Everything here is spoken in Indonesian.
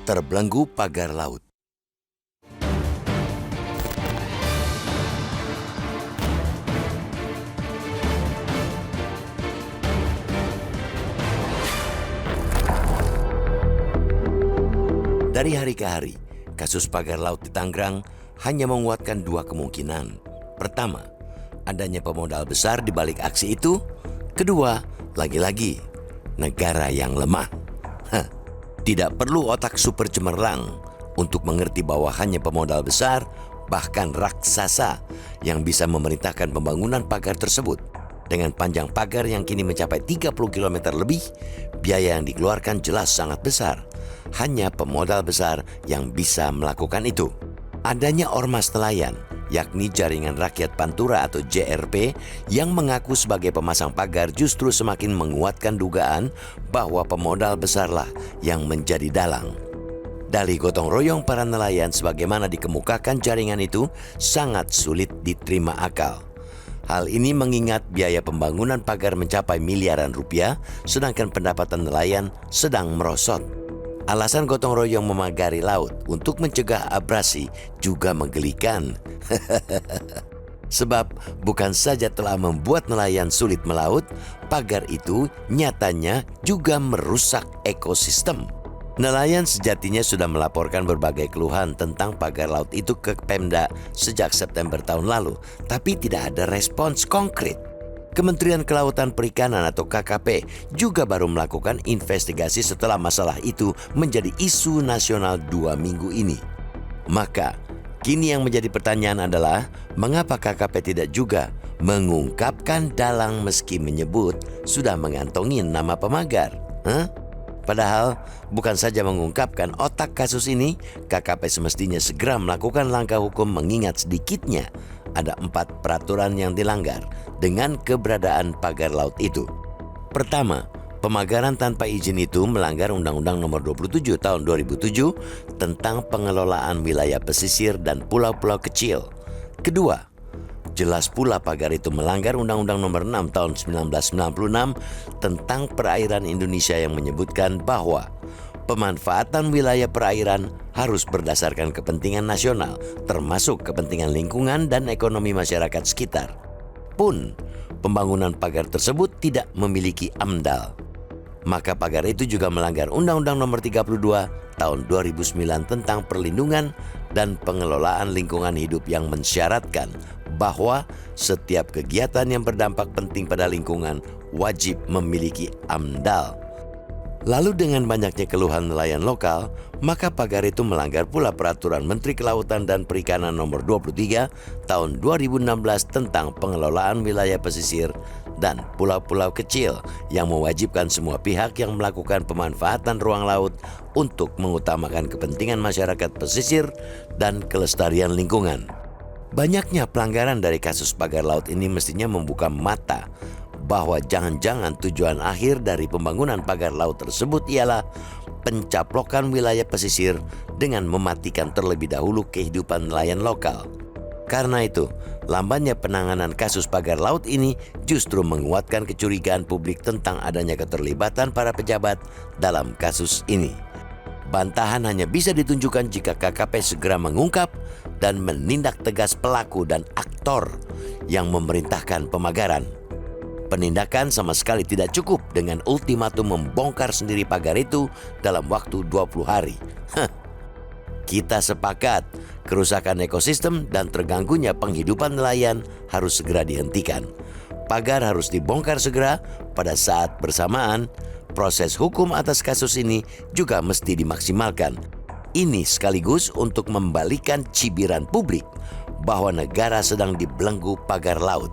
Terbelenggu pagar laut. Dari hari ke hari, kasus pagar laut di Tangerang hanya menguatkan dua kemungkinan. Pertama, adanya pemodal besar di balik aksi itu. Kedua, lagi-lagi, negara yang lemah. Tidak perlu otak super cemerlang untuk mengerti bahwa hanya pemodal besar, bahkan raksasa, yang bisa memerintahkan pembangunan pagar tersebut. Dengan panjang pagar yang kini mencapai 30 km lebih, biaya yang dikeluarkan jelas sangat besar. Hanya pemodal besar yang bisa melakukan itu. Adanya ormas nelayan, yakni Jaringan Rakyat Pantura atau JRP, yang mengaku sebagai pemasang pagar justru semakin menguatkan dugaan bahwa pemodal besarlah yang menjadi dalang. Dalih gotong royong para nelayan sebagaimana dikemukakan jaringan itu sangat sulit diterima akal. Hal ini mengingat biaya pembangunan pagar mencapai miliaran rupiah, sedangkan pendapatan nelayan sedang merosot. Alasan gotong royong memagari laut untuk mencegah abrasi juga menggelikan. Sebab bukan saja telah membuat nelayan sulit melaut, pagar itu nyatanya juga merusak ekosistem. Nelayan sejatinya sudah melaporkan berbagai keluhan tentang pagar laut itu ke Pemda sejak September tahun lalu, tapi tidak ada respons konkret. Kementerian Kelautan Perikanan atau KKP juga baru melakukan investigasi setelah masalah itu menjadi isu nasional 2 minggu ini. Maka, kini yang menjadi pertanyaan adalah, mengapa KKP tidak juga mengungkapkan dalang meski menyebut sudah mengantongi nama pemagar? Padahal, bukan saja mengungkapkan otak kasus ini, KKP semestinya segera melakukan langkah hukum mengingat sedikitnya ada 4 peraturan yang dilanggar dengan keberadaan pagar laut itu. Pertama, pemagaran tanpa izin itu melanggar Undang-Undang Nomor 27 Tahun 2007 tentang pengelolaan wilayah pesisir dan pulau-pulau kecil. Kedua, jelas pula pagar itu melanggar Undang-Undang Nomor 6 Tahun 1996 tentang perairan Indonesia yang menyebutkan bahwa pemanfaatan wilayah perairan harus berdasarkan kepentingan nasional, termasuk kepentingan lingkungan dan ekonomi masyarakat sekitar. Pun, pembangunan pagar tersebut tidak memiliki AMDAL. Maka pagar itu juga melanggar Undang-Undang Nomor 32 Tahun 2009 tentang perlindungan dan pengelolaan lingkungan hidup yang mensyaratkan bahwa setiap kegiatan yang berdampak penting pada lingkungan wajib memiliki AMDAL. Lalu dengan banyaknya keluhan nelayan lokal, maka pagar itu melanggar pula Peraturan Menteri Kelautan dan Perikanan Nomor 23 Tahun 2016 tentang pengelolaan wilayah pesisir dan pulau-pulau kecil yang mewajibkan semua pihak yang melakukan pemanfaatan ruang laut untuk mengutamakan kepentingan masyarakat pesisir dan kelestarian lingkungan. Banyaknya pelanggaran dari kasus pagar laut ini mestinya membuka mata bahwa jangan-jangan tujuan akhir dari pembangunan pagar laut tersebut ialah pencaplokan wilayah pesisir dengan mematikan terlebih dahulu kehidupan nelayan lokal. Karena itu, lambannya penanganan kasus pagar laut ini justru menguatkan kecurigaan publik tentang adanya keterlibatan para pejabat dalam kasus ini. Bantahan hanya bisa ditunjukkan jika KKP segera mengungkap dan menindak tegas pelaku dan aktor yang memerintahkan pemagaran. Penindakan sama sekali tidak cukup dengan ultimatum membongkar sendiri pagar itu dalam waktu 20 hari. Kita sepakat, kerusakan ekosistem dan terganggunya penghidupan nelayan harus segera dihentikan. Pagar harus dibongkar segera. Pada saat bersamaan, proses hukum atas kasus ini juga mesti dimaksimalkan. Ini sekaligus untuk membalikan cibiran publik bahwa negara sedang dibelenggu pagar laut.